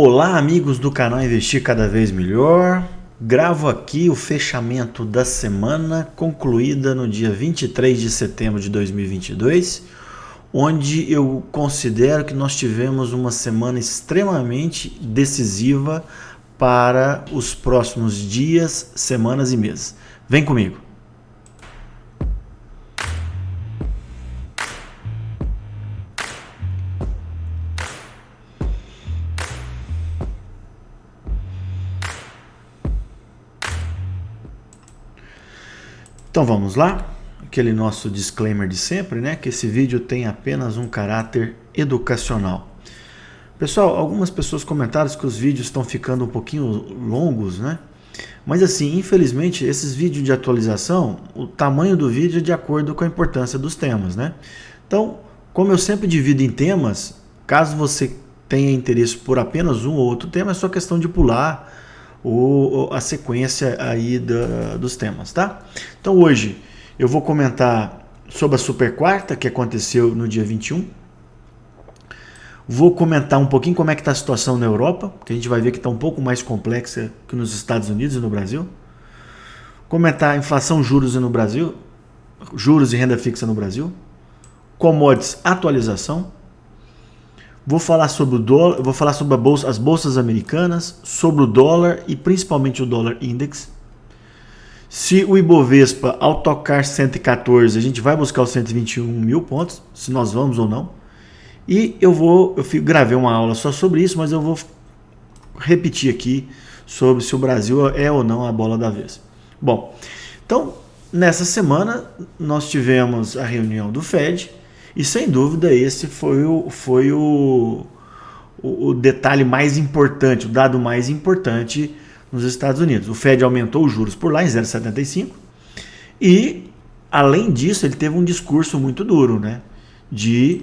Olá, amigos do canal Investir Cada Vez Melhor. Gravo aqui o fechamento da semana concluída no dia 23 de setembro de 2022, onde eu considero que nós tivemos uma semana extremamente decisiva para os próximos dias, semanas e meses. Vem comigo. Então vamos lá, aquele nosso disclaimer de sempre, né? Que esse vídeo tem apenas um caráter educacional. Pessoal, algumas pessoas comentaram que os vídeos estão ficando um pouquinho longos, né? Mas assim, infelizmente, esses vídeos de atualização, o tamanho do vídeo é de acordo com a importância dos temas, né? Então, como eu sempre divido em temas, caso você tenha interesse por apenas um ou outro tema, é só questão de pular a sequência aí dos temas, tá? Então hoje eu vou comentar sobre a super quarta que aconteceu no dia 21. Vou comentar um pouquinho como é que está a situação na Europa, que a gente vai ver que está um pouco mais complexa que nos Estados Unidos e no Brasil. Comentar a inflação, juros no Brasil, juros e renda fixa no Brasil. Commodities, atualização. Vou falar sobre o dólar, vou falar sobre as bolsas americanas, sobre o dólar e principalmente o dólar index. Se o Ibovespa, ao tocar 114, a gente vai buscar os 121 mil pontos, se nós vamos ou não. E eu gravei uma aula só sobre isso, mas eu vou repetir aqui sobre se o Brasil é ou não a bola da vez. Bom, então nessa semana nós tivemos a reunião do Fed. E sem dúvida esse foi o detalhe mais importante, o dado mais importante nos Estados Unidos. O Fed aumentou os juros por lá em 0,75 e, além disso, ele teve um discurso muito duro, né? De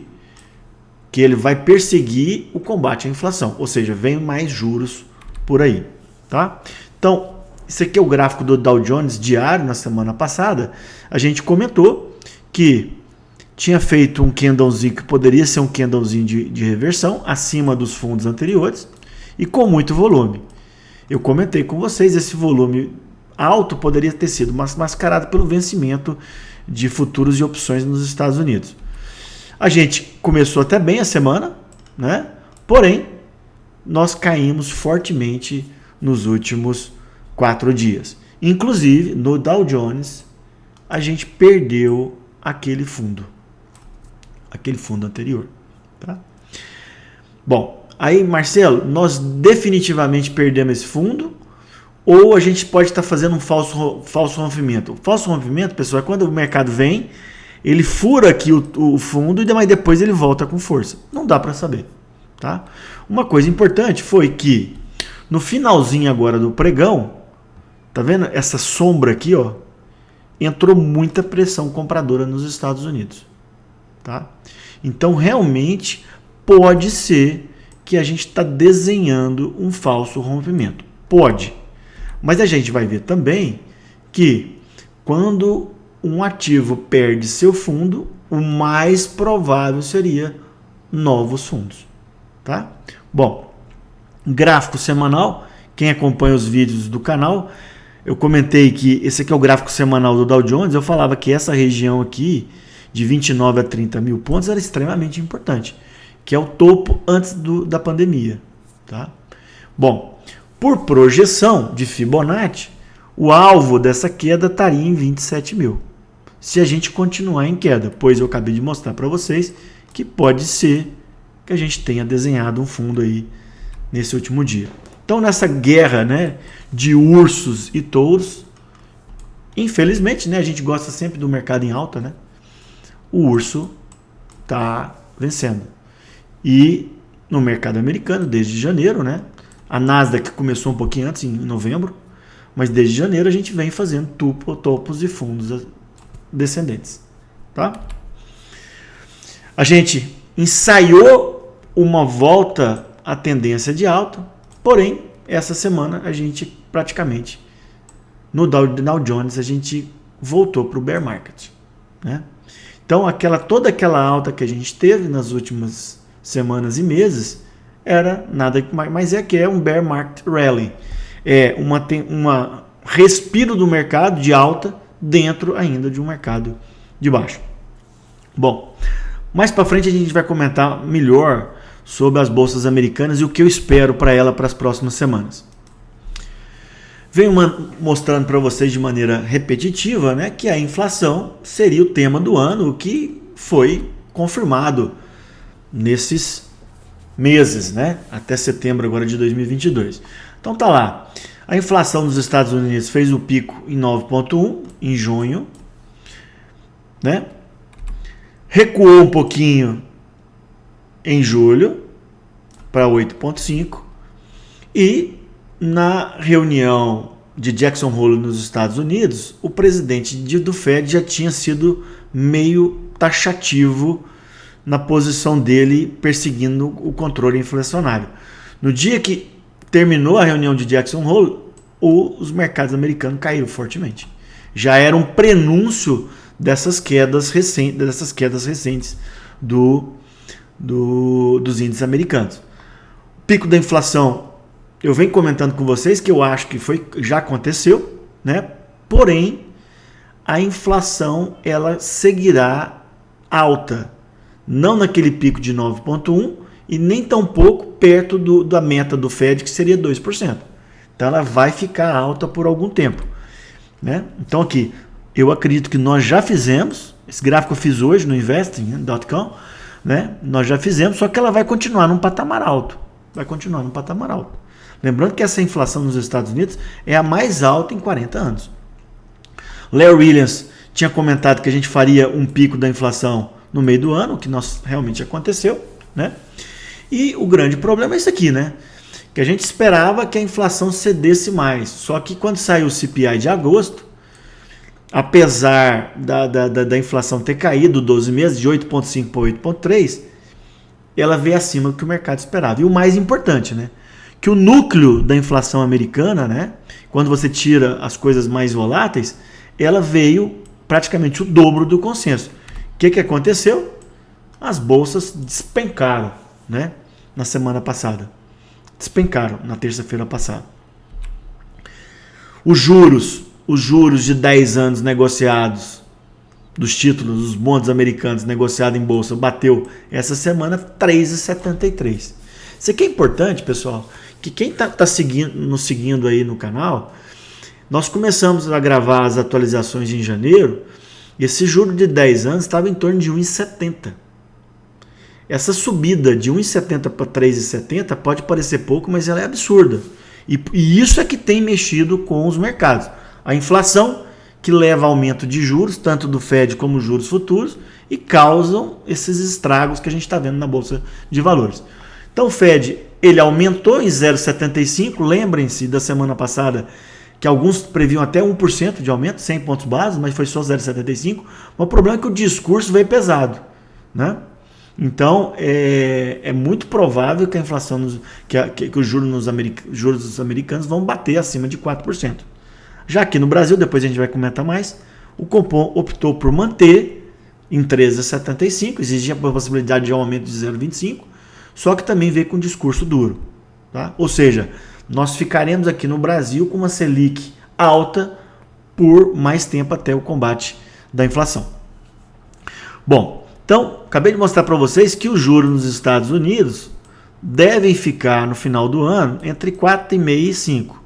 que ele vai perseguir o combate à inflação, ou seja, vem mais juros por aí, tá? Então, esse aqui é o gráfico do Dow Jones diário na semana passada. A gente comentou que tinha feito um candlezinho que poderia ser um candlezinho de reversão acima dos fundos anteriores e com muito volume. Eu comentei com vocês, esse volume alto poderia ter sido mascarado pelo vencimento de futuros e opções nos Estados Unidos. A gente começou até bem a semana, né? Porém, nós caímos fortemente nos últimos 4 dias. Inclusive, no Dow Jones, a gente perdeu aquele fundo anterior, tá? Bom, aí Marcelo, nós definitivamente perdemos esse fundo ou a gente pode estar fazendo um falso rompimento? O falso rompimento, pessoal, é quando o mercado vem, ele fura aqui o fundo e depois ele volta com força. Não dá para saber, tá? Uma coisa importante foi que no finalzinho agora do pregão, tá vendo essa sombra aqui, ó? Entrou muita pressão compradora nos Estados Unidos. Tá? Então, realmente, pode ser que a gente está desenhando um falso rompimento. Pode. Mas a gente vai ver também que quando um ativo perde seu fundo, o mais provável seria novos fundos. Tá? Bom, gráfico semanal. Quem acompanha os vídeos do canal, eu comentei que esse aqui é o gráfico semanal do Dow Jones. Eu falava que essa região aqui de 29 a 30 mil pontos era extremamente importante, que é o topo antes da pandemia. Tá? Bom, por projeção de Fibonacci, o alvo dessa queda estaria em 27 mil. Se a gente continuar em queda, pois eu acabei de mostrar para vocês que pode ser que a gente tenha desenhado um fundo aí nesse último dia. Então, nessa guerra, né, de ursos e touros, infelizmente, né, a gente gosta sempre do mercado em alta, né? O urso está vencendo. E no mercado americano, desde janeiro, né? A Nasdaq começou um pouquinho antes, em novembro, mas desde janeiro a gente vem fazendo topos e fundos descendentes. Tá? A gente ensaiou uma volta à tendência de alta, porém, essa semana a gente praticamente, no Dow Jones, a gente voltou para o bear market. Né? Então, toda aquela alta que a gente teve nas últimas semanas e meses, era nada mais que é um bear market rally. É uma respiro do mercado de alta dentro ainda de um mercado de baixa. Bom, mais para frente a gente vai comentar melhor sobre as bolsas americanas e o que eu espero para ela para as próximas semanas. Venho mostrando para vocês de maneira repetitiva, né, que a inflação seria o tema do ano, o que foi confirmado nesses meses, né, até setembro agora de 2022. Então tá lá, a inflação nos Estados Unidos fez o pico em 9,1 em junho, né, recuou um pouquinho em julho para 8,5 e na reunião de Jackson Hole nos Estados Unidos, o presidente do Fed já tinha sido meio taxativo na posição dele perseguindo o controle inflacionário. No dia que terminou a reunião de Jackson Hole, os mercados americanos caíram fortemente. Já era um prenúncio dessas quedas recentes dos índices americanos. O pico da inflação, eu venho comentando com vocês que eu acho que já aconteceu, né? Porém, a inflação ela seguirá alta, não naquele pico de 9,1 e nem tampouco perto da meta do Fed, que seria 2%. Então ela vai ficar alta por algum tempo, né? Então aqui, eu acredito que nós já fizemos, esse gráfico eu fiz hoje no investing.com, né? Nós já fizemos, só que ela vai continuar num patamar alto. Lembrando que essa inflação nos Estados Unidos é a mais alta em 40 anos. Larry Williams tinha comentado que a gente faria um pico da inflação no meio do ano, o que realmente aconteceu, né? E o grande problema é isso aqui, né? Que a gente esperava que a inflação cedesse mais. Só que quando saiu o CPI de agosto, apesar da inflação ter caído 12 meses, de 8,5 para 8,3, ela veio acima do que o mercado esperava. E o mais importante, né? Que o núcleo da inflação americana, né? Quando você tira as coisas mais voláteis, ela veio praticamente o dobro do consenso. O que aconteceu? As bolsas despencaram, né? Na semana passada. Despencaram na terça-feira passada. Os juros de 10 anos negociados dos títulos, dos bonds americanos negociados em bolsa, bateu essa semana 3,73. Isso aqui é importante, pessoal, que quem está nos seguindo aí no canal, nós começamos a gravar as atualizações em janeiro, e esse juro de 10 anos estava em torno de 1,70. Essa subida de 1,70 para 3,70 pode parecer pouco, mas ela é absurda. E isso é que tem mexido com os mercados. A inflação, que leva a aumento de juros, tanto do Fed como juros futuros, e causam esses estragos que a gente está vendo na Bolsa de Valores. Então o Fed ele aumentou em 0,75, lembrem-se da semana passada que alguns previam até 1% de aumento, 100 pontos base, mas foi só 0,75. O problema é que o discurso veio pesado, né? Então, é muito provável que a inflação, que os juros dos americanos vão bater acima de 4%. Já aqui no Brasil, depois a gente vai comentar mais, o Copom optou por manter em 13,75, existia a possibilidade de um aumento de 0,25, só que também veio com um discurso duro. Tá? Ou seja, nós ficaremos aqui no Brasil com uma Selic alta por mais tempo até o combate da inflação. Bom, então, acabei de mostrar para vocês que os juros nos Estados Unidos devem ficar no final do ano entre 4,5 e 5.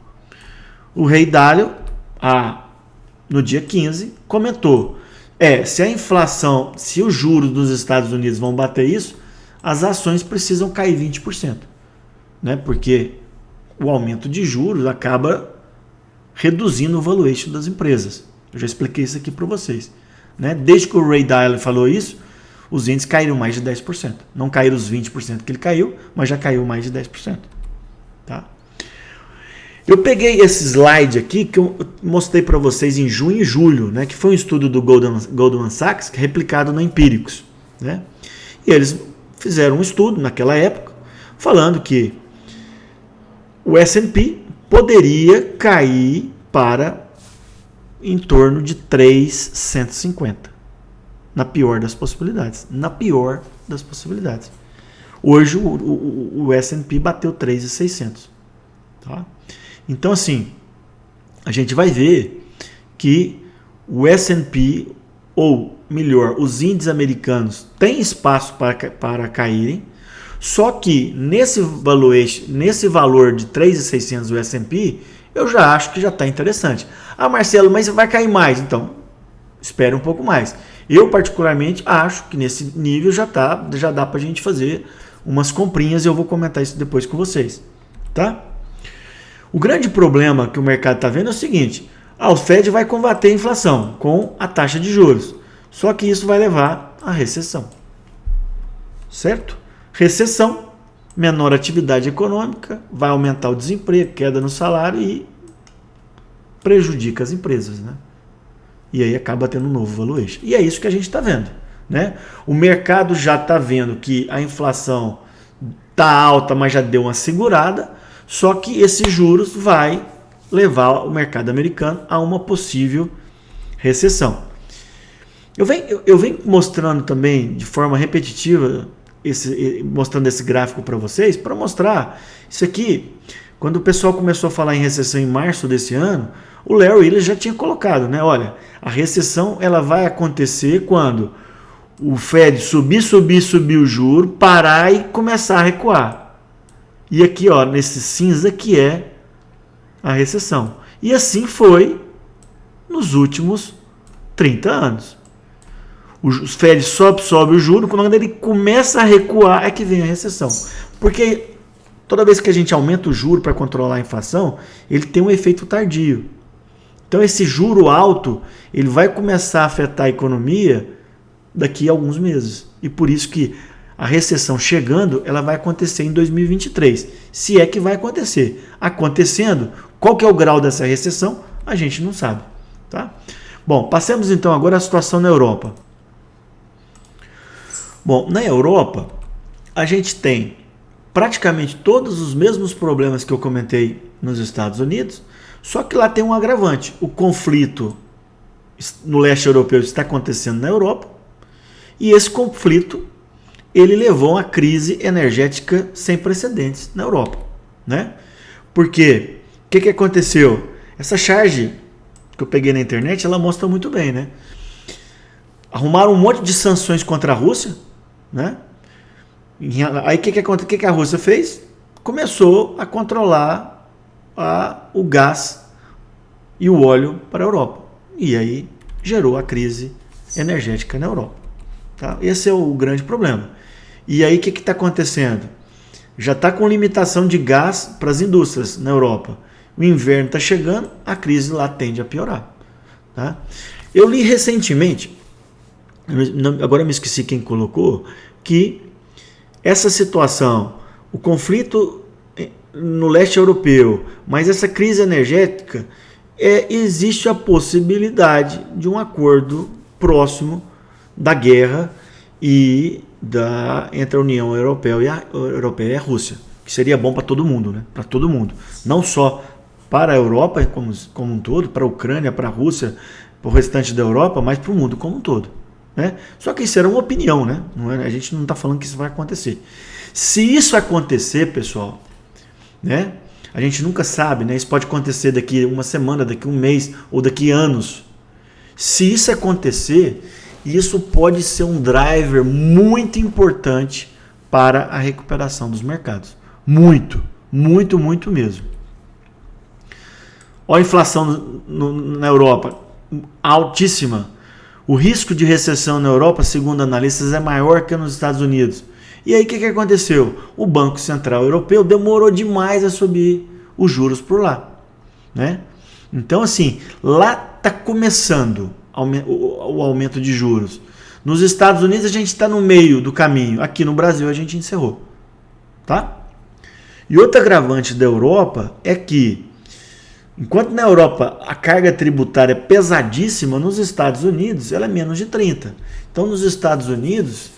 O Rei Dalio, no dia 15, comentou, se a inflação, se os juros dos Estados Unidos vão bater isso, as ações precisam cair 20%, né? Porque o aumento de juros acaba reduzindo o valuation das empresas. Eu já expliquei isso aqui para vocês, né? Desde que o Ray Dalio falou isso, os índices caíram mais de 10%. Não caíram os 20% que ele caiu, mas já caiu mais de 10%. Tá? Eu peguei esse slide aqui que eu mostrei para vocês em junho e julho, né, que foi um estudo do Goldman Sachs, replicado na Empíricos. Né? E eles fizeram um estudo naquela época, falando que o S&P poderia cair para em torno de 3,150. Na pior das possibilidades. Hoje o S&P bateu 3.600. Tá? Então, assim, a gente vai ver que o S&P, ou melhor, os índices americanos têm espaço para caírem, só que nesse valor de 3.600 do S&P, eu já acho que já está interessante. Ah, Marcelo, mas vai cair mais. Então, espere um pouco mais. Eu, particularmente, acho que nesse nível já dá para a gente fazer umas comprinhas e eu vou comentar isso depois com vocês. Tá? O grande problema que o mercado está vendo é o seguinte: o Fed vai combater a inflação com a taxa de juros. Só que isso vai levar à recessão. Certo? Recessão, menor atividade econômica, vai aumentar o desemprego, queda no salário e prejudica as empresas, né? E aí acaba tendo um novo valuation. E é isso que a gente está vendo, né? O mercado já está vendo que a inflação está alta, mas já deu uma segurada, só que esses juros vai levar o mercado americano a uma possível recessão. Eu venho mostrando também de forma repetitiva, mostrando esse gráfico para vocês, para mostrar isso aqui. Quando o pessoal começou a falar em recessão em março desse ano, o Larry Williams já tinha colocado, né? Olha, a recessão ela vai acontecer quando o Fed subir o juro, parar e começar a recuar. E aqui, ó, nesse cinza que é a recessão. E assim foi nos últimos 30 anos. Os Fed sobe o juro, quando ele começa a recuar é que vem a recessão. Porque toda vez que a gente aumenta o juro para controlar a inflação, ele tem um efeito tardio. Então esse juro alto, ele vai começar a afetar a economia daqui a alguns meses. E por isso que a recessão chegando, ela vai acontecer em 2023. Se é que vai acontecer. Acontecendo, qual que é o grau dessa recessão? A gente não sabe. Tá? Bom, passemos então agora à situação na Europa. Bom, na Europa, a gente tem praticamente todos os mesmos problemas que eu comentei nos Estados Unidos, só que lá tem um agravante. O conflito no leste europeu está acontecendo na Europa, e esse conflito ele levou a uma crise energética sem precedentes na Europa, né? Porque o que aconteceu? Essa charge que eu peguei na internet, ela mostra muito bem, né? Arrumaram um monte de sanções contra a Rússia, né? Aí o que a Rússia fez? Começou a controlar o gás e o óleo para a Europa. E aí gerou a crise energética na Europa. Tá? Esse é o grande problema. E aí o que está acontecendo? Já está com limitação de gás para as indústrias na Europa. O inverno está chegando, a crise lá tende a piorar. Tá? Eu li recentemente, agora eu me esqueci quem colocou, que essa situação, o conflito no leste europeu, mas essa crise energética, existe a possibilidade de um acordo próximo da guerra entre a União Europeia e a Rússia, que seria bom para todo mundo, né? Para todo mundo, não só para a Europa como um todo, para a Ucrânia, para a Rússia, para o restante da Europa, mas para o mundo como um todo. Né? Só que isso era uma opinião, né? A gente não está falando que isso vai acontecer. Se isso acontecer, pessoal, né? A gente nunca sabe, né? Isso pode acontecer daqui uma semana, daqui um mês ou daqui anos. Se isso acontecer, isso pode ser um driver muito importante para a recuperação dos mercados. Muito, muito, muito mesmo. Olha a inflação na Europa, altíssima. O risco de recessão na Europa, segundo analistas, é maior que nos Estados Unidos. E aí o que aconteceu? O Banco Central Europeu demorou demais a subir os juros por lá. Né? Então, assim, lá está começando o aumento de juros. Nos Estados Unidos a gente está no meio do caminho. Aqui no Brasil a gente encerrou. Tá? E outro agravante da Europa é que, enquanto na Europa a carga tributária é pesadíssima, nos Estados Unidos ela é menos de 30%. Então, nos Estados Unidos,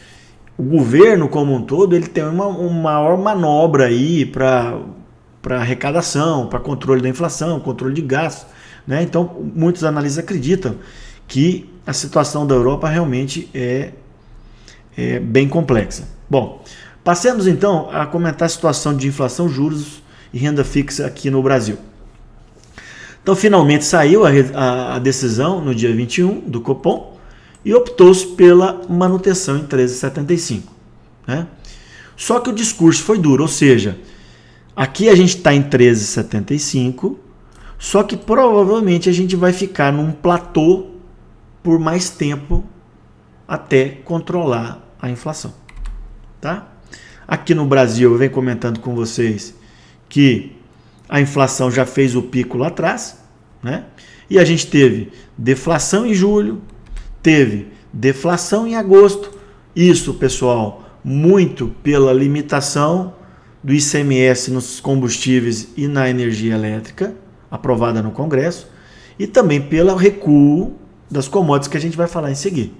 o governo como um todo ele tem uma maior manobra aí para arrecadação, para controle da inflação, controle de gastos. Né? Então, muitos analistas acreditam que a situação da Europa realmente é bem complexa. Bom, Passemos então a comentar a situação de inflação, juros e renda fixa aqui no Brasil. Então, finalmente saiu a decisão no dia 21 do Copom e optou-se pela manutenção em 13,75. Né? Só que o discurso foi duro, ou seja, aqui a gente está em 13,75, só que provavelmente a gente vai ficar num platô por mais tempo até controlar a inflação. Tá? Aqui no Brasil, eu venho comentando com vocês que a inflação já fez o pico lá atrás, né? E a gente teve deflação em julho, teve deflação em agosto. Isso, pessoal, muito pela limitação do ICMS nos combustíveis e na energia elétrica, aprovada no Congresso, e também pelo recuo das commodities que a gente vai falar em seguida.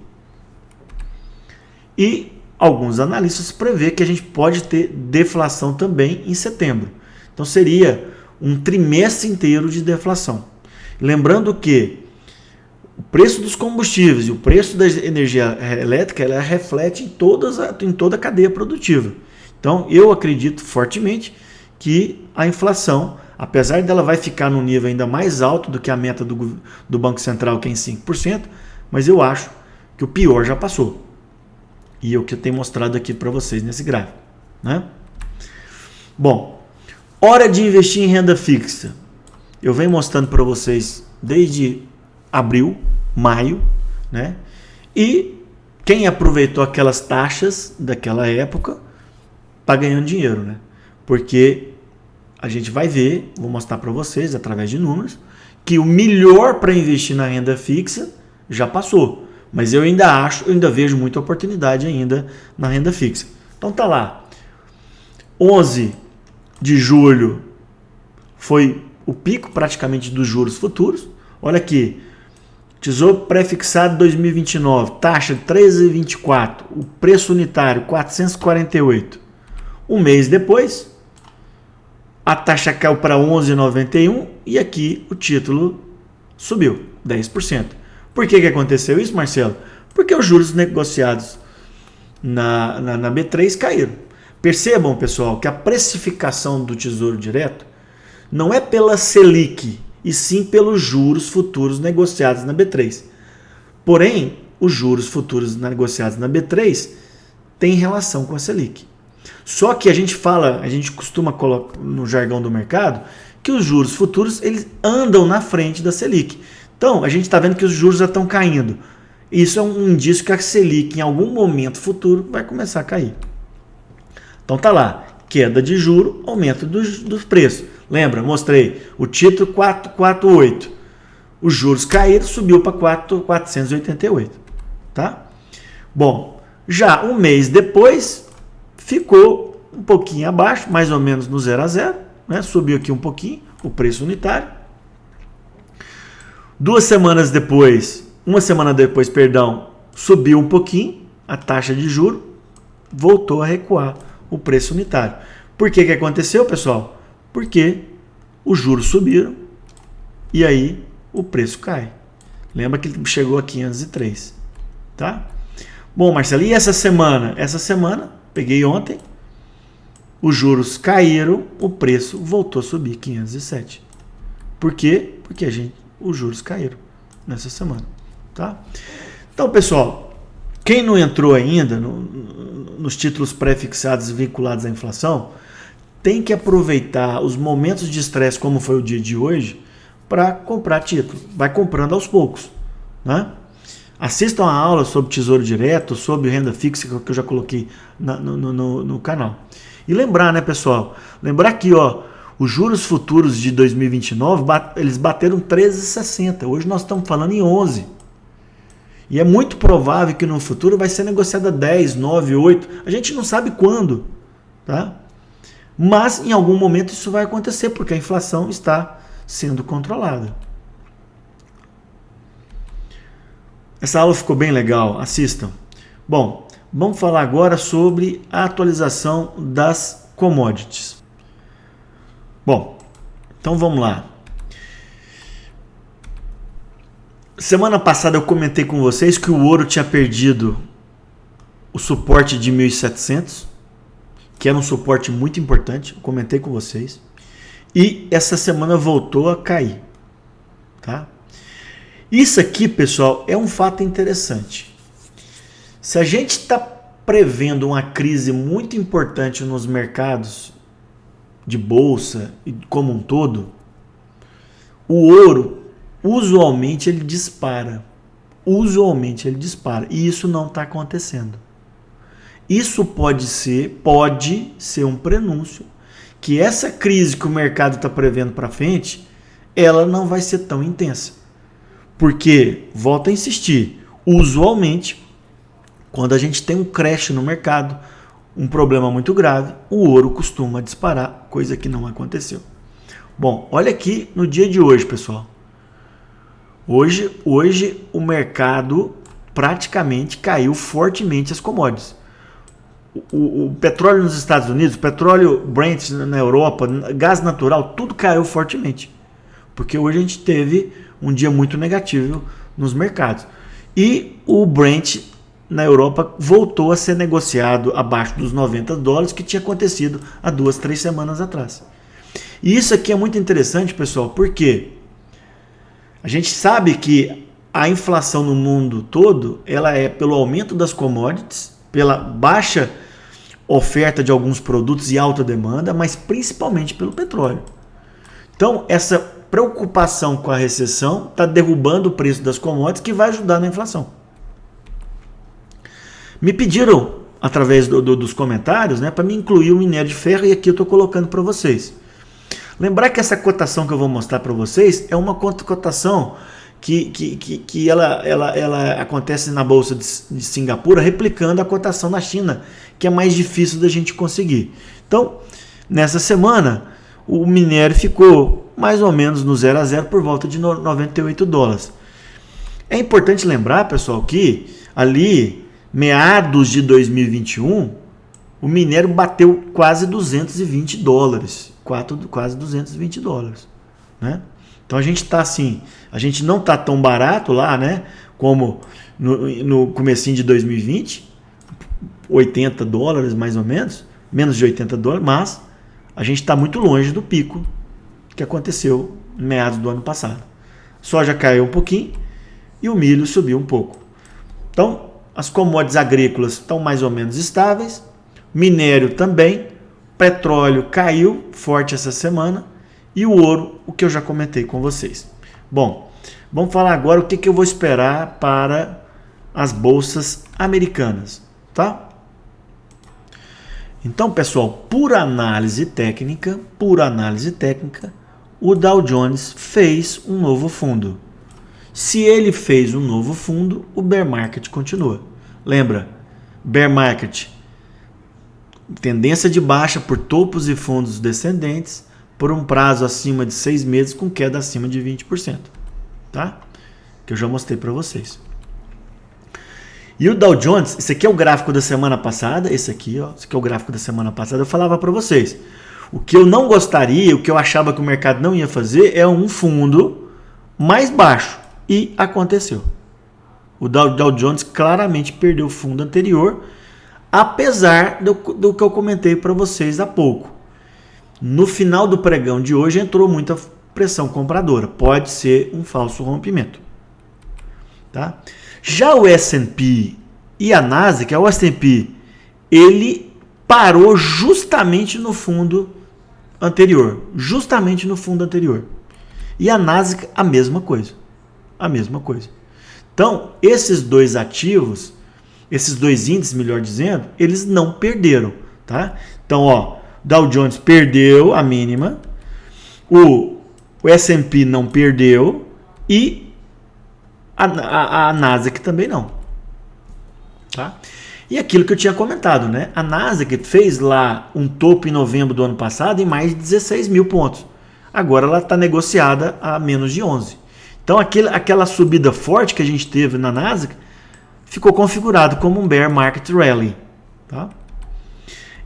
E alguns analistas prevê que a gente pode ter deflação também em setembro. Então seria um trimestre inteiro de deflação. Lembrando que o preço dos combustíveis e o preço da energia elétrica ela reflete em toda a cadeia produtiva. Então eu acredito fortemente que a inflação, apesar dela vai ficar num nível ainda mais alto do que a meta do Banco Central, que é em 5%, mas eu acho que o pior já passou. E é o que eu tenho mostrado aqui para vocês nesse gráfico. Né? Bom, hora de investir em renda fixa. Eu venho mostrando para vocês desde abril, maio, né? E quem aproveitou aquelas taxas daquela época está ganhando dinheiro, né? Porque a gente vai ver, vou mostrar para vocês através de números, que o melhor para investir na renda fixa já passou. Mas eu ainda vejo muita oportunidade ainda na renda fixa. Então tá lá. 11 de julho foi o pico praticamente dos juros futuros. Olha aqui. Tesouro pré-fixado 2029, taxa 13,24, o preço unitário 448. Um mês depois, a taxa caiu para 11,91 e aqui o título subiu 10%. Por que aconteceu isso, Marcelo? Porque os juros negociados na B3 caíram. Percebam, pessoal, que a precificação do Tesouro Direto não é pela Selic, e sim pelos juros futuros negociados na B3. Porém, os juros futuros negociados na B3 têm relação com a Selic. Só que a gente costuma colocar no jargão do mercado que os juros futuros eles andam na frente da Selic. Então, a gente está vendo que os juros já estão caindo. Isso é um indício que a Selic, em algum momento futuro, vai começar a cair. Então, tá lá. Queda de juro, aumento dos preços. Lembra? Mostrei o título 448. Os juros caíram, subiu para 488. Tá? Bom, já um mês depois, ficou um pouquinho abaixo, mais ou menos no 0 a 0. Né? Subiu aqui um pouquinho o preço unitário. Uma semana depois, subiu um pouquinho a taxa de juro, voltou a recuar o preço unitário. Por que aconteceu, pessoal? Porque os juros subiram e aí o preço cai. Lembra que ele chegou a 503, tá? Bom, Marcelo, e essa semana? Essa semana, peguei ontem, os juros caíram, o preço voltou a subir 507. Por quê? Porque os juros caíram nessa semana, tá? Então, pessoal, quem não entrou ainda nos títulos pré-fixados vinculados à inflação, tem que aproveitar os momentos de estresse, como foi o dia de hoje, para comprar título. Vai comprando aos poucos, né? Assistam a aula sobre Tesouro Direto, sobre renda fixa, que eu já coloquei no canal. E lembrar, né, pessoal? Lembrar aqui, ó, os juros futuros de 2029, eles bateram 13,60. Hoje nós estamos falando em 11. E é muito provável que no futuro vai ser negociada 10, 9, 8. A gente não sabe quando, tá? Mas em algum momento isso vai acontecer, porque a inflação está sendo controlada. Essa aula ficou bem legal, assistam. Bom, vamos falar agora sobre a atualização das commodities. Bom, então vamos lá. Semana passada eu comentei com vocês que o ouro tinha perdido o suporte de 1.700 que era um suporte muito importante, eu comentei com vocês, e essa semana voltou a cair, tá? Isso aqui, pessoal, é um fato interessante. Se a gente está prevendo uma crise muito importante nos mercados de bolsa e como um todo, o ouro, usualmente ele dispara. Usualmente ele dispara. E isso não está acontecendo. Isso pode ser um prenúncio que essa crise que o mercado está prevendo para frente, ela não vai ser tão intensa. Porque, volto a insistir, usualmente, quando a gente tem um crash no mercado, um problema muito grave, o ouro costuma disparar, coisa que não aconteceu. Bom, olha aqui no dia de hoje, pessoal. Hoje o mercado praticamente caiu fortemente as commodities. O petróleo nos Estados Unidos, o petróleo Brent na Europa, gás natural, tudo caiu fortemente. Porque hoje a gente teve um dia muito negativo nos mercados. E o Brent na Europa voltou a ser negociado abaixo dos $90, que tinha acontecido há 2-3 semanas atrás. E isso aqui é muito interessante, pessoal, porque a gente sabe que a inflação no mundo todo, ela é pelo aumento das commodities, pela baixa oferta de alguns produtos e alta demanda, mas principalmente pelo petróleo. Então, essa preocupação com a recessão está derrubando o preço das commodities, que vai ajudar na inflação. Me pediram, através dos comentários, né, para me incluir o minério de ferro, e aqui eu estou colocando para vocês. Lembrar que essa cotação que eu vou mostrar para vocês é uma cotação que ela acontece na Bolsa de Singapura, replicando a cotação na China, que é mais difícil da gente conseguir. Então, nessa semana, o minério ficou mais ou menos no 0 a 0 por volta de $98. É importante lembrar, pessoal, que ali, meados de 2021, o minério bateu quase $220. Quase $220, né? Então a gente está assim, a gente não está tão barato lá, né? Como no comecinho de 2020, $80 mais ou menos, menos de $80, mas a gente está muito longe do pico que aconteceu em meados do ano passado. A soja caiu um pouquinho e o milho subiu um pouco. Então as commodities agrícolas estão mais ou menos estáveis, minério também. Petróleo caiu forte essa semana e o ouro, o que eu já comentei com vocês. Bom, vamos falar agora o que eu vou esperar para as bolsas americanas, tá? Então, pessoal, por análise técnica, o Dow Jones fez um novo fundo. Se ele fez um novo fundo, o bear market continua. Lembra, bear market, tendência de baixa por topos e fundos descendentes por um prazo acima de 6 meses com queda acima de 20%, tá? Que eu já mostrei para vocês. E o Dow Jones, esse aqui é o gráfico da semana passada, esse aqui é o gráfico da semana passada, eu falava para vocês. O que eu não gostaria, o que eu achava que o mercado não ia fazer é um fundo mais baixo, e aconteceu. O Dow Jones claramente perdeu o fundo anterior, apesar do que eu comentei para vocês há pouco. No final do pregão de hoje entrou muita pressão compradora. Pode ser um falso rompimento. Tá? Já o S&P e a Nasdaq, o S&P, ele parou justamente no fundo anterior. Justamente no fundo anterior. E a Nasdaq, a mesma coisa. A mesma coisa. Então, esses dois ativos, esses dois índices, melhor dizendo, eles não perderam, tá? Então, Dow Jones perdeu a mínima, o S&P não perdeu e a Nasdaq também não, tá? E aquilo que eu tinha comentado, né? A Nasdaq fez lá um topo em novembro do ano passado em mais de 16 mil pontos. Agora ela está negociada a menos de 11. Então, aquela subida forte que a gente teve na Nasdaq ficou configurado como um bear market rally. Tá?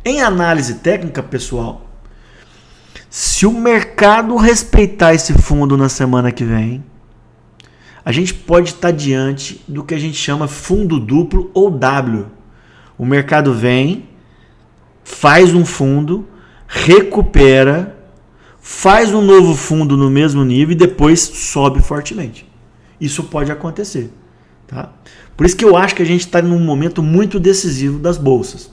Em análise técnica, pessoal, se o mercado respeitar esse fundo na semana que vem, a gente pode estar diante do que a gente chama fundo duplo ou W. O mercado vem, faz um fundo, recupera, faz um novo fundo no mesmo nível e depois sobe fortemente. Isso pode acontecer. Tá? Por isso que eu acho que a gente está num momento muito decisivo das bolsas.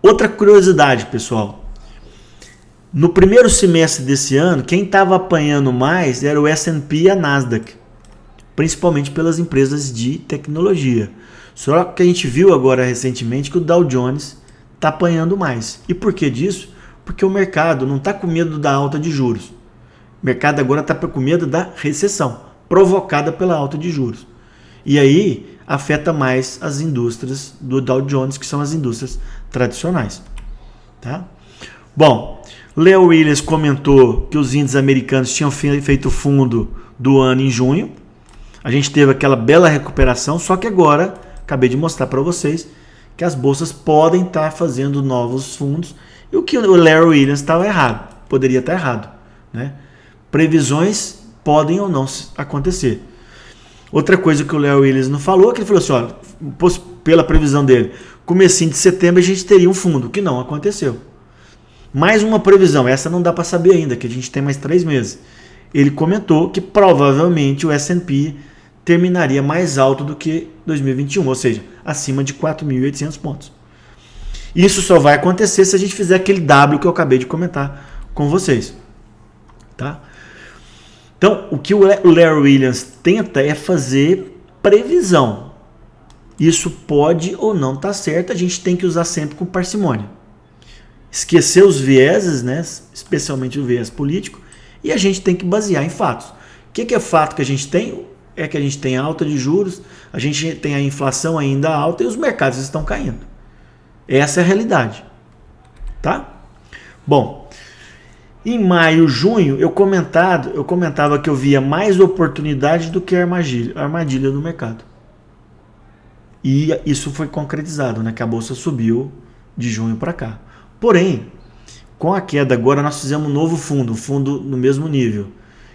Outra curiosidade, pessoal. No primeiro semestre desse ano, quem estava apanhando mais era o S&P e a Nasdaq, principalmente pelas empresas de tecnologia. Só que a gente viu agora recentemente que o Dow Jones está apanhando mais. E por que disso? Porque o mercado não está com medo da alta de juros. O mercado agora está com medo da recessão, provocada pela alta de juros. E aí afeta mais as indústrias do Dow Jones, que são as indústrias tradicionais. Tá? Bom, Léo Williams comentou que os índices americanos tinham feito fundo do ano em junho. A gente teve aquela bela recuperação, só que agora, acabei de mostrar para vocês, que as bolsas podem estar fazendo novos fundos. E o que o Larry Williams estava errado, poderia estar errado. Né? Previsões podem ou não acontecer. Outra coisa que o Larry Williams não falou, que ele falou assim, olha, pela previsão dele, comecinho de setembro a gente teria um fundo, que não aconteceu. Mais uma previsão, essa não dá para saber ainda, que a gente tem mais 3 meses. Ele comentou que provavelmente o S&P terminaria mais alto do que 2021, ou seja, acima de 4.800 pontos. Isso só vai acontecer se a gente fizer aquele W que eu acabei de comentar com vocês. Tá? Então, o que o Larry Williams tenta é fazer previsão. Isso pode ou não estar certo, a gente tem que usar sempre com parcimônia. Esquecer os vieses, né? Especialmente o viés político, e a gente tem que basear em fatos. O que é fato que a gente tem? É que a gente tem alta de juros, a gente tem a inflação ainda alta e os mercados estão caindo. Essa é a realidade. Tá? Bom, em maio, junho, eu comentava que eu via mais oportunidade do que armadilha no mercado. E isso foi concretizado, né? Que a bolsa subiu de junho para cá. Porém, com a queda agora, nós fizemos um novo fundo, um fundo no mesmo nível.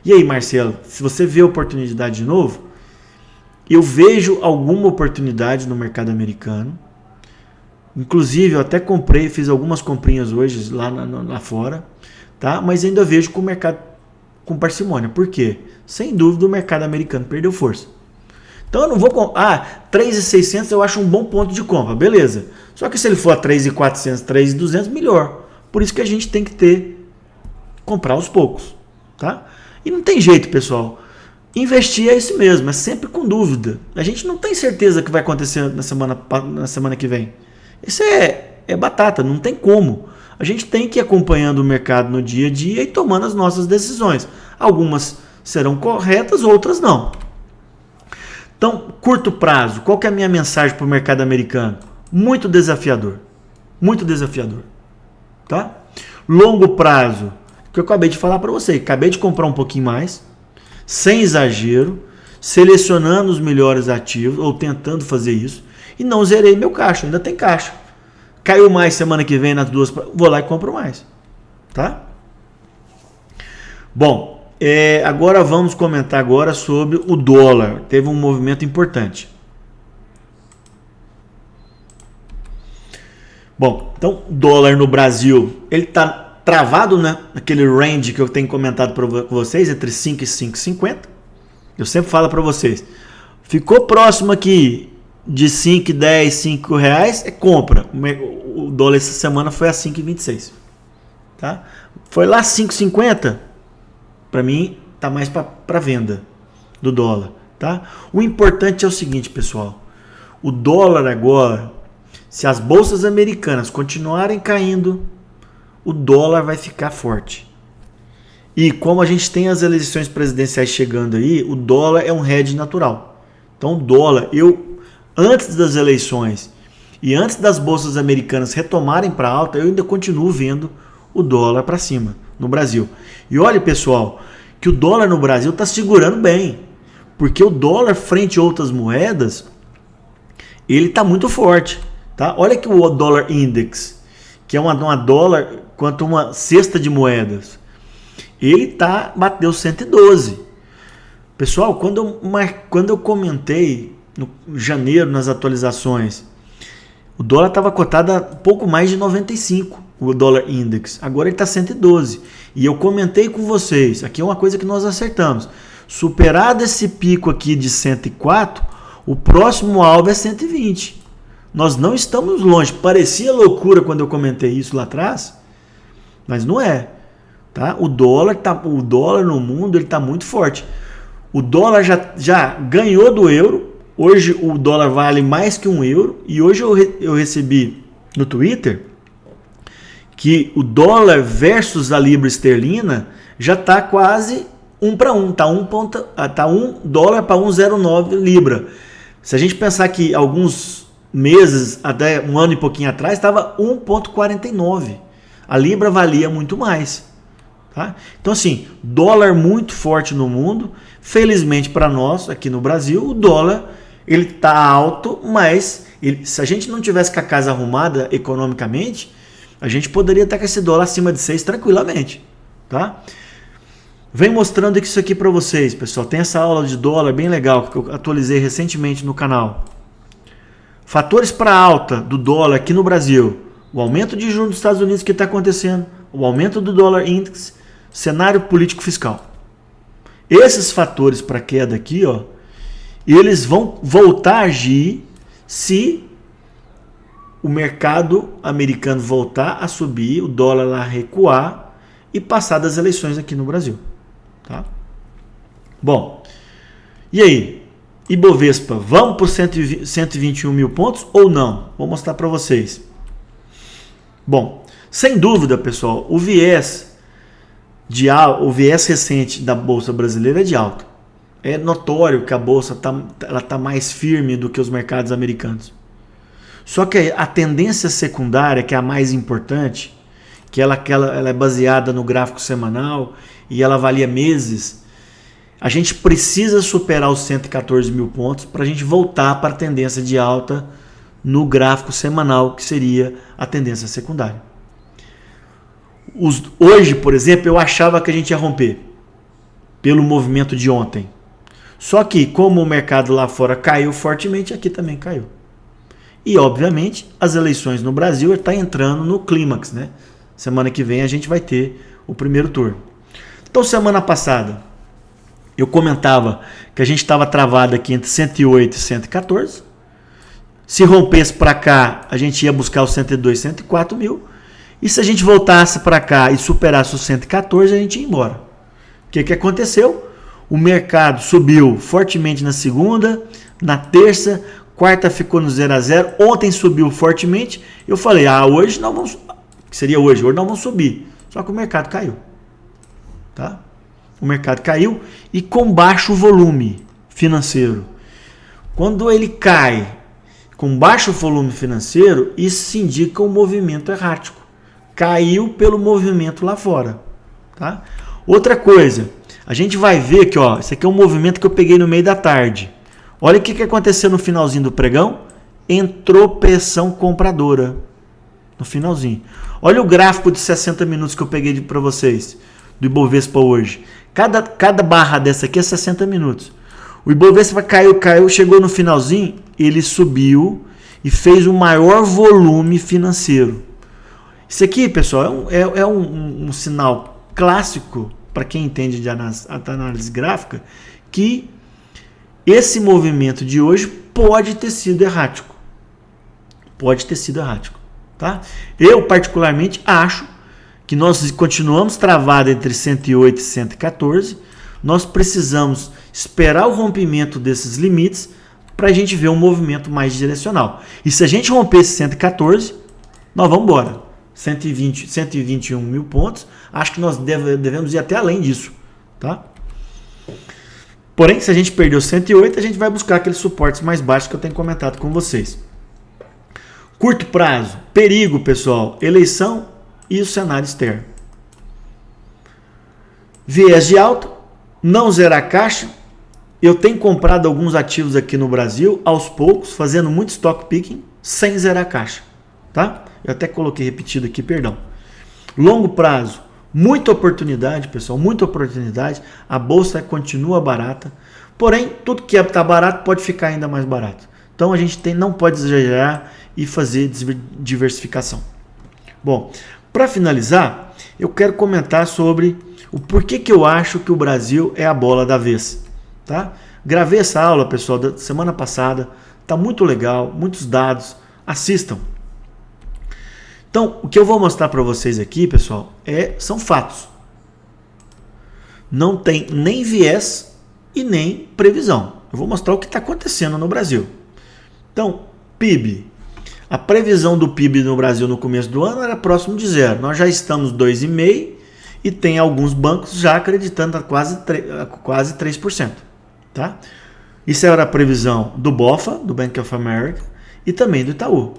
E aí, Marcelo, se você vê oportunidade de novo, eu vejo alguma oportunidade no mercado americano. Inclusive, eu até comprei, fiz algumas comprinhas hoje lá fora, tá? Mas ainda vejo com o mercado com parcimônia. Por quê? Sem dúvida, o mercado americano perdeu força. Então, eu não vou... 3.600 eu acho um bom ponto de compra, beleza. Só que se ele for a 3.400, 3.200, melhor. Por isso que a gente tem que comprar aos poucos, tá? E não tem jeito, pessoal. Investir é isso mesmo, é sempre com dúvida. A gente não tem certeza que vai acontecer na semana que vem. Isso é batata, não tem como. A gente tem que ir acompanhando o mercado no dia a dia e tomando as nossas decisões. Algumas serão corretas, outras não. Então, curto prazo, qual que é a minha mensagem para o mercado americano? Muito desafiador. Muito desafiador. Tá? Longo prazo, que eu acabei de falar para você. Acabei de comprar um pouquinho mais, sem exagero, selecionando os melhores ativos, ou tentando fazer isso, e não zerei meu caixa, ainda tem caixa. Caiu mais semana que vem nas duas, vou lá e compro mais. Tá? Bom, agora vamos comentar agora sobre o dólar. Teve um movimento importante. Bom, então dólar no Brasil, ele está travado, né, naquele range que eu tenho comentado para vocês, entre 5 e 5,50. Eu sempre falo para vocês, ficou próximo aqui de 5, 10, 5 reais, compra. O dólar essa semana foi a 5,26. Tá? Foi lá 5,50. Para mim, tá mais para venda do dólar. Tá? O importante é o seguinte, pessoal. O dólar agora, se as bolsas americanas continuarem caindo, o dólar vai ficar forte. E como a gente tem as eleições presidenciais chegando aí, o dólar é um hedge natural. Então o dólar, antes das eleições e antes das bolsas americanas retomarem para alta, eu ainda continuo vendo o dólar para cima no Brasil. E olha, pessoal, que o dólar no Brasil está segurando bem, porque o dólar frente a outras moedas, ele está muito forte. Tá? Olha aqui o dólar index, que é uma dólar quanto uma cesta de moedas. Ele bateu 112. Pessoal, quando eu comentei no janeiro nas atualizações, O dólar estava cotado a pouco mais de 95, o dólar index. Agora ele está 112. E eu comentei com vocês, aqui é uma coisa que nós acertamos. Superado esse pico aqui de 104, o próximo alvo é 120. Nós não estamos longe. Parecia loucura quando eu comentei isso lá atrás, mas não é. Tá? O dólar no mundo está muito forte. O dólar já ganhou do euro. Hoje o dólar vale mais que €1. E hoje eu recebi no Twitter que o dólar versus a libra esterlina já está quase 1 para 1. Está $1 para 1,09 libra. Se a gente pensar que alguns meses, até um ano e pouquinho atrás, estava 1,49. A libra valia muito mais. Tá? Então assim, dólar muito forte no mundo. Felizmente para nós, aqui no Brasil, o dólar ele está alto, mas se a gente não tivesse com a casa arrumada economicamente, a gente poderia estar com esse dólar acima de 6 tranquilamente. Tá? Vem mostrando isso aqui para vocês, pessoal. Tem essa aula de dólar bem legal que eu atualizei recentemente no canal. Fatores para alta do dólar aqui no Brasil. O aumento de juros dos Estados Unidos que está acontecendo, o aumento do dólar índice, cenário político fiscal. Esses fatores para queda aqui, ó, eles vão voltar a agir se o mercado americano voltar a subir, o dólar lá recuar e passar das eleições aqui no Brasil. Tá? Bom, e aí? Ibovespa, vamos por 121 mil pontos ou não? Vou mostrar para vocês. Bom, sem dúvida, pessoal, o viés recente da Bolsa Brasileira é de alta. É notório que a Bolsa tá mais firme do que os mercados americanos. Só que a tendência secundária, que é a mais importante, que ela é baseada no gráfico semanal e ela avalia meses, a gente precisa superar os 114 mil pontos para a gente voltar para a tendência de alta no gráfico semanal, que seria a tendência secundária. Hoje, por exemplo, eu achava que a gente ia romper pelo movimento de ontem. Só que, como o mercado lá fora caiu fortemente, aqui também caiu. E, obviamente, as eleições no Brasil estão entrando no clímax, né? Semana que vem a gente vai ter o primeiro turno. Então, semana passada, eu comentava que a gente estava travado aqui entre 108 e 114. Se rompesse para cá, a gente ia buscar os 102, 104 mil. E se a gente voltasse para cá e superasse os 114, a gente ia embora. O que aconteceu? O mercado subiu fortemente na segunda, na terça, quarta ficou no 0 a 0. Ontem subiu fortemente. Eu falei, hoje nós vamos... Seria hoje nós vamos subir. Só que o mercado caiu. Tá? O mercado caiu e com baixo volume financeiro. Quando ele cai com baixo volume financeiro, isso indica um movimento errático. Caiu pelo movimento lá fora. Tá? Outra coisa, a gente vai ver que isso aqui é um movimento que eu peguei no meio da tarde. Olha o que aconteceu no finalzinho do pregão. Entrou pressão compradora no finalzinho. Olha o gráfico de 60 minutos que eu peguei para vocês do Ibovespa hoje. Cada barra dessa aqui é 60 minutos. O Ibovespa caiu, chegou no finalzinho, ele subiu e fez o maior volume financeiro. Isso aqui, pessoal, é um sinal clássico para quem entende de análise gráfica que esse movimento de hoje pode ter sido errático. Pode ter sido errático. Tá? Eu, particularmente, acho que nós continuamos travados entre 108 e 114. Nós precisamos esperar o rompimento desses limites para a gente ver um movimento mais direcional. E se a gente romper esse 114, nós vamos embora. 121 mil pontos. Acho que nós devemos ir até além disso. Tá? Porém, se a gente perder o 108, a gente vai buscar aqueles suportes mais baixos que eu tenho comentado com vocês. Curto prazo, perigo, pessoal, eleição e o cenário externo. Viés de alta, não zerar caixa. Eu tenho comprado alguns ativos aqui no Brasil, aos poucos, fazendo muito stock picking, sem zerar caixa. Tá? Eu até coloquei repetido aqui, perdão. Longo prazo, muita oportunidade, pessoal, muita oportunidade. A bolsa continua barata, porém, tudo que está barato pode ficar ainda mais barato. Então a gente não pode exagerar e fazer diversificação. Bom, para finalizar, eu quero comentar sobre o porquê que eu acho que o Brasil é a bola da vez. Tá? Gravei essa aula, pessoal, da semana passada. Está muito legal, muitos dados. Assistam. Então, o que eu vou mostrar para vocês aqui, pessoal, são fatos. Não tem nem viés e nem previsão. Eu vou mostrar o que está acontecendo no Brasil. Então, PIB. A previsão do PIB no Brasil no começo do ano era próximo de zero. Nós já estamos 2,5% e tem alguns bancos já acreditando a quase 3%. Tá? Isso era a previsão do BOFA, do Bank of America, e também do Itaú.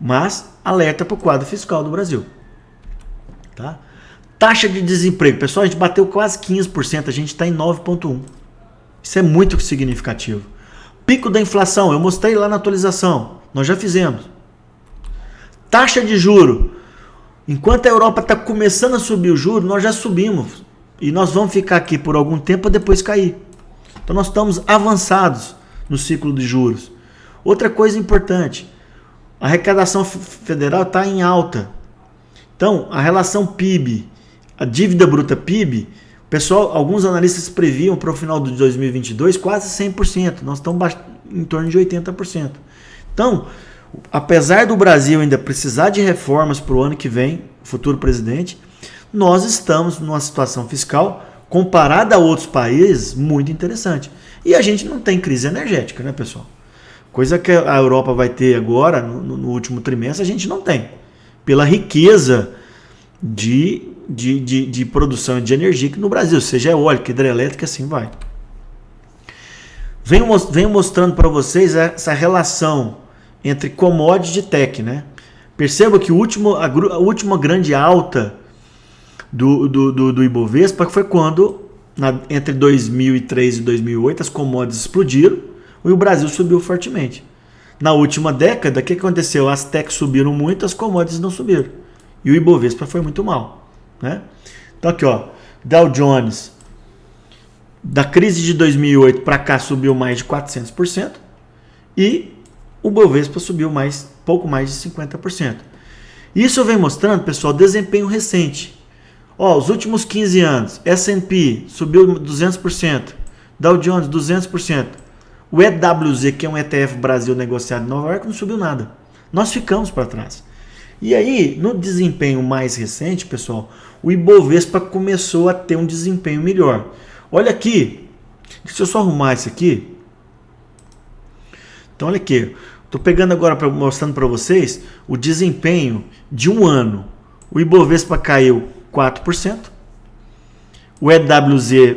Mas alerta para o quadro fiscal do Brasil. Tá? Taxa de desemprego. Pessoal, a gente bateu quase 15%, a gente está em 9,1%. Isso é muito significativo. Pico da inflação, eu mostrei lá na atualização. Nós já fizemos. Taxa de juro. Enquanto a Europa está começando a subir o juro, nós já subimos. E nós vamos ficar aqui por algum tempo para depois cair. Então nós estamos avançados no ciclo de juros. Outra coisa importante. A arrecadação federal está em alta. Então, a relação PIB, a dívida bruta PIB, pessoal, alguns analistas previam para o final de 2022 quase 100%. Nós estamos em torno de 80%. Então, apesar do Brasil ainda precisar de reformas para o ano que vem, futuro presidente, nós estamos numa situação fiscal, comparada a outros países, muito interessante. E a gente não tem crise energética, né, pessoal? Coisa que a Europa vai ter agora, no último trimestre, a gente não tem. Pela riqueza de produção de energia que no Brasil, seja eólica, hidrelétrica, assim vai. Venho mostrando para vocês essa relação entre commodity e tech, né? Perceba que a última grande alta do Ibovespa foi quando, entre 2003 e 2008, as commodities explodiram e o Brasil subiu fortemente. Na última década, o que aconteceu? As techs subiram muito, as commodities não subiram. E o Ibovespa foi muito mal. Né? Então aqui, ó, Dow Jones, da crise de 2008 para cá, subiu mais de 400%. E o Ibovespa subiu pouco mais de 50%. Isso vem mostrando, pessoal, desempenho recente. Ó, os últimos 15 anos, S&P subiu 200%, Dow Jones 200%. O EWZ, que é um ETF Brasil negociado em Nova York, não subiu nada. Nós ficamos para trás. E aí, no desempenho mais recente, pessoal, o Ibovespa começou a ter um desempenho melhor. Olha aqui, deixa eu só arrumar isso aqui. Então, olha aqui. Estou pegando agora, mostrando para vocês o desempenho de um ano. O Ibovespa caiu 4%, o EWZ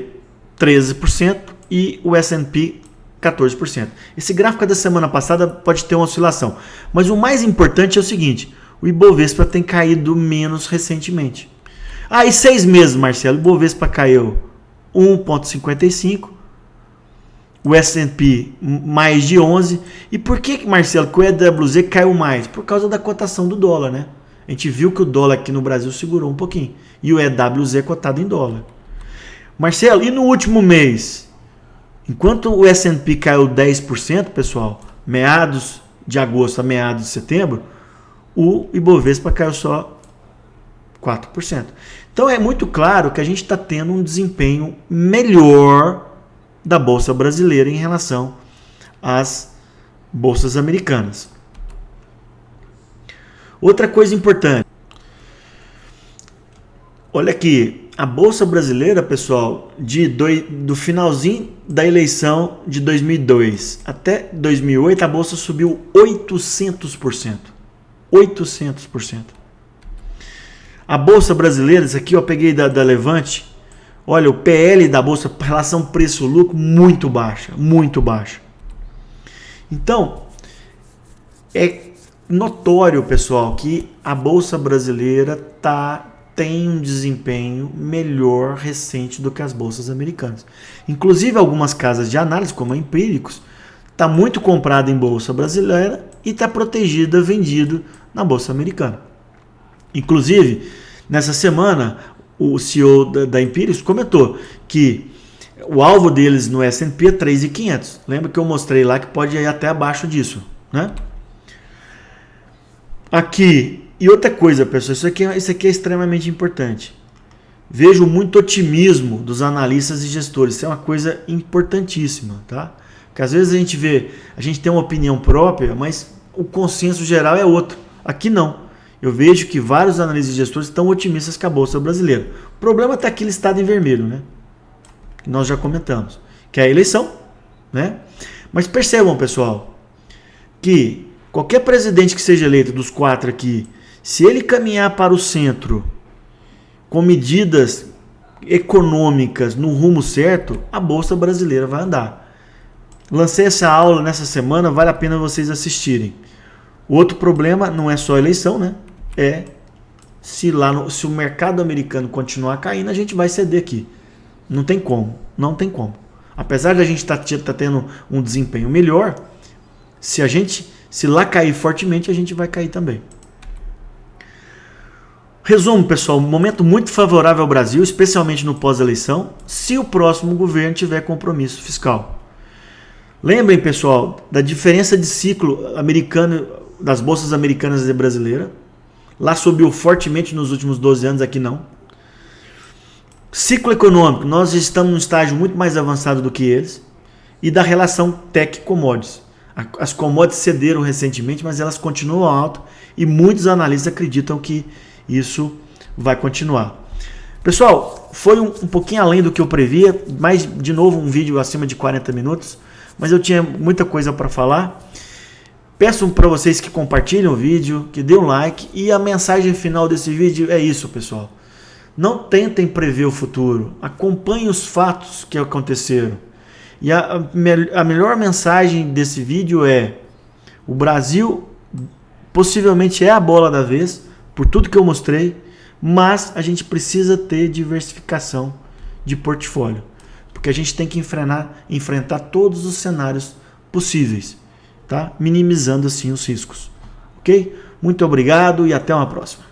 13% e o S&P 14%. Esse gráfico da semana passada pode ter uma oscilação. Mas o mais importante é o seguinte, o Ibovespa tem caído menos recentemente. E 6 meses, Marcelo, o Ibovespa caiu 1,55%, o S&P mais de 11%. E por que, Marcelo, que o EWZ caiu mais? Por causa da cotação do dólar, né? A gente viu que o dólar aqui no Brasil segurou um pouquinho. E o EWZ é cotado em dólar. Marcelo, e no último mês? Enquanto o S&P caiu 10%, pessoal, meados de agosto a meados de setembro, o Ibovespa caiu só 4%. Então é muito claro que a gente está tendo um desempenho melhor da Bolsa Brasileira em relação às bolsas americanas. Outra coisa importante. Olha aqui. A Bolsa Brasileira, pessoal, do finalzinho da eleição de 2002 até 2008, a Bolsa subiu 800%. 800%. A Bolsa Brasileira, isso aqui eu peguei da Levante, olha, o PL da Bolsa, relação preço-lucro, muito baixa, muito baixa. Então, é notório, pessoal, que a Bolsa Brasileira tem um desempenho melhor recente do que as bolsas americanas. Inclusive, algumas casas de análise, como a Empíricos, está muito comprada em bolsa brasileira e está protegida, vendido na bolsa americana. Inclusive, nessa semana, o CEO da Empíricos comentou que o alvo deles no S&P é 3.500. Lembra que eu mostrei lá que pode ir até abaixo disso, né? Aqui, e outra coisa, pessoal, isso aqui é extremamente importante. Vejo muito otimismo dos analistas e gestores. Isso é uma coisa importantíssima, tá? Porque às vezes a gente tem uma opinião própria, mas o consenso geral é outro. Aqui não. Eu vejo que vários analistas e gestores estão otimistas com a Bolsa Brasileira. O problema está aqui listado em vermelho, né? Que nós já comentamos, que é a eleição, né? Mas percebam, pessoal, que qualquer presidente que seja eleito dos 4 aqui, se ele caminhar para o centro com medidas econômicas no rumo certo, a Bolsa Brasileira vai andar. Lancei essa aula nessa semana, vale a pena vocês assistirem. O outro problema não é só a eleição, né? É se o mercado americano continuar caindo, a gente vai ceder aqui. Não tem como, não tem como. Apesar de a gente estar tendo um desempenho melhor, se lá cair fortemente, a gente vai cair também. Resumo, pessoal, um momento muito favorável ao Brasil, especialmente no pós-eleição, se o próximo governo tiver compromisso fiscal. Lembrem, pessoal, da diferença de ciclo americano, das bolsas americanas e brasileiras. Lá subiu fortemente nos últimos 12 anos, aqui não. Ciclo econômico, nós estamos num estágio muito mais avançado do que eles. E da relação tech-commodities. As commodities cederam recentemente, mas elas continuam altas e muitos analistas acreditam que isso vai continuar. Pessoal, foi um pouquinho além do que eu previa, mas de novo um vídeo acima de 40 minutos, mas eu tinha muita coisa para falar. Peço para vocês que compartilhem o vídeo, que dêem um like, e a mensagem final desse vídeo é isso, pessoal. Não tentem prever o futuro, acompanhem os fatos que aconteceram. E a melhor mensagem desse vídeo é: o Brasil possivelmente é a bola da vez, por tudo que eu mostrei, mas a gente precisa ter diversificação de portfólio, porque a gente tem que enfrentar todos os cenários possíveis, tá? Minimizando assim os riscos. Ok? Muito obrigado e até uma próxima.